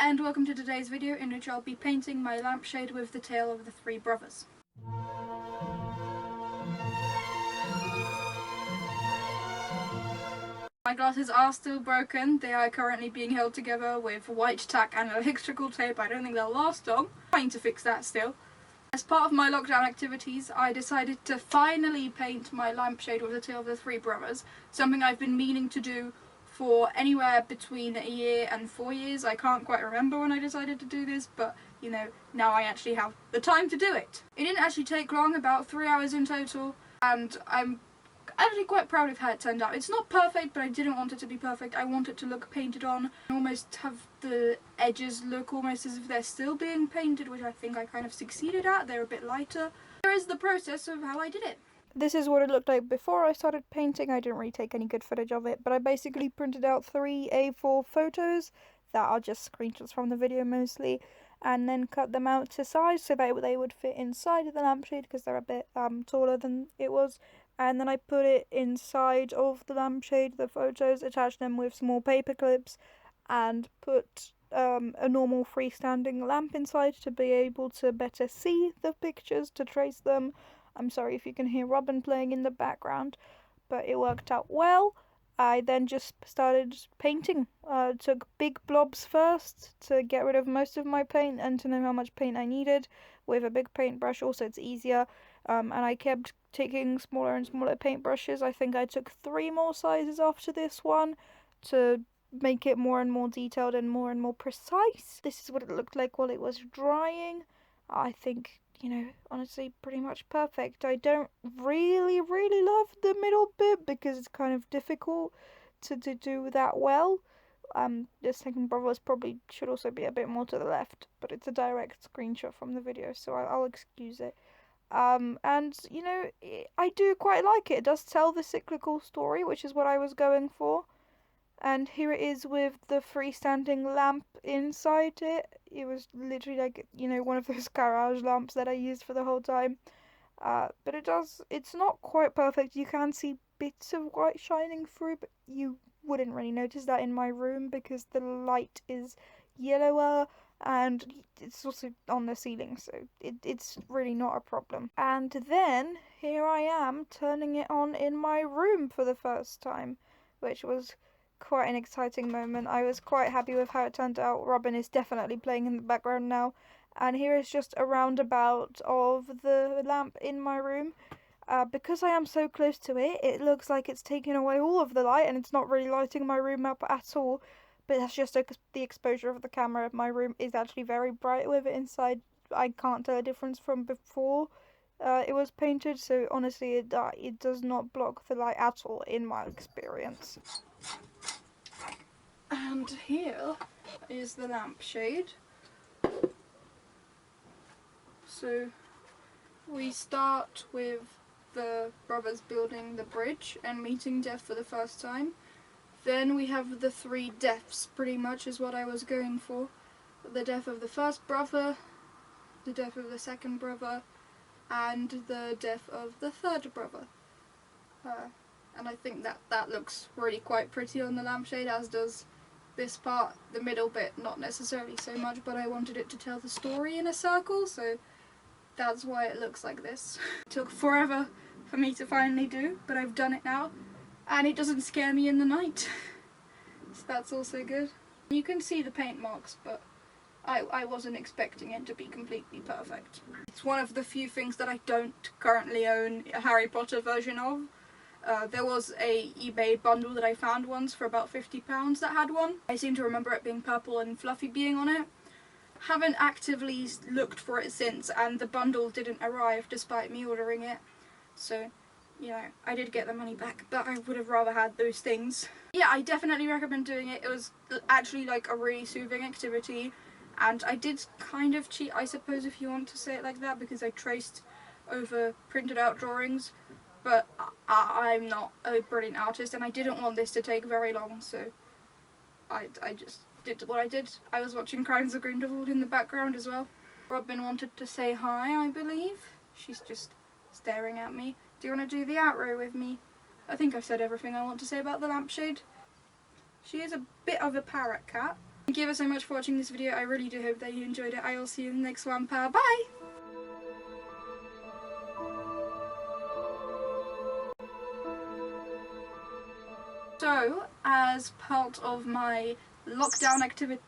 and welcome to today's video in which I'll be painting my lampshade with the tale of the three brothers. My glasses are still broken. They are currently being held together with white tack and electrical tape. I don't think they'll last long. I'm trying to fix that still. As part of my lockdown activities, I decided to finally paint my lampshade with the tale of the three brothers, something I've been meaning to do for anywhere between a year and 4 years. I can't quite remember when I decided to do this, but you know, now I actually have the time to do it. It didn't actually take long, about 3 hours in total, and I'm actually quite proud of how it turned out. It's not perfect, but I didn't want it to be perfect. I want it to look painted on, almost have the edges look almost as if they're still being painted, which I think I kind of succeeded at. They're a bit lighter. Here is the process of how I did it. This is what it looked like before I started painting. I didn't really take any good footage of it, but I basically printed out 3 A4 photos that are just screenshots from the video mostly, and then cut them out to size so that they would fit inside of the lampshade because they're a bit taller than it was. And then I put it inside of the lampshade, the photos, attached them with small paper clips, and put a normal freestanding lamp inside to be able to better see the pictures, to trace them. I'm sorry if you can hear Robin playing in the background, but it worked out well. I then just started painting. Took big blobs first to get rid of most of my paint and to know how much paint I needed with a big paintbrush, also it's easier. And I kept taking smaller and smaller paintbrushes. I think I took 3 more sizes after this one to make it more and more detailed and more precise. This is what it looked like while it was drying. I think, you know, honestly pretty much perfect. I don't really love the middle bit because it's kind of difficult to do that well. The second brother's probably should also be a bit more to the left, but it's a direct screenshot from the video, so I'll excuse it. And you know, I do quite like it. It does tell the cyclical story, which is what I was going for. And here it is with the freestanding lamp inside it. It was literally like, you know, one of those garage lamps that I used for the whole time. But it's not quite perfect. You can see bits of white shining through, but you wouldn't really notice that in my room because the light is yellower and it's also on the ceiling, so it's really not a problem. And then here I am turning it on in my room for the first time, which was quite an exciting moment. I was quite happy with how it turned out. Robin is definitely playing in the background now, and here is just a roundabout of the lamp in my room. Because I am so close to it, it looks like it's taking away all of the light and it's not really lighting my room up at all. But that's just the exposure of the camera. My room is actually very bright with it inside. I can't tell a difference from before it was painted, so honestly it does not block the light at all in my experience. And here is the lampshade. So we start with the brothers building the bridge and meeting death for the first time. Then we have the 3 deaths, pretty much is what I was going for. The death of the first brother, the death of the second brother, and the death of the third brother. And I think that looks really quite pretty on the lampshade, as does this part. The middle bit, not necessarily so much, but I wanted it to tell the story in a circle, so that's why it looks like this. It took forever for me to finally do, but I've done it now. And it doesn't scare me in the night, so that's also good. You can see the paint marks, but I wasn't expecting it to be completely perfect. It's one of the few things that I don't currently own a Harry Potter version of. There was a eBay bundle that I found once for about £50 that had one. I seem to remember it being purple and fluffy being on it. Haven't actively looked for it since, and the bundle didn't arrive despite me ordering it, so you know, I did get the money back, but I would have rather had those things. Yeah, I definitely recommend doing it. It was actually like a really soothing activity, and I did kind of cheat, I suppose, if you want to say it like that, because I traced over printed out drawings, but I'm not a brilliant artist and I didn't want this to take very long, so I just did what I did. I was watching Crimes of Grindelwald in the background as well. Robin wanted to say hi, I believe. She's just staring at me. Do you want to do the outro with me? I think I've said everything I want to say about the lampshade. She is a bit of a parrot cat, Thank you ever so much for watching this video. I really do hope that you enjoyed it. I will see you in the next one. Bye! So, as part of my lockdown activity...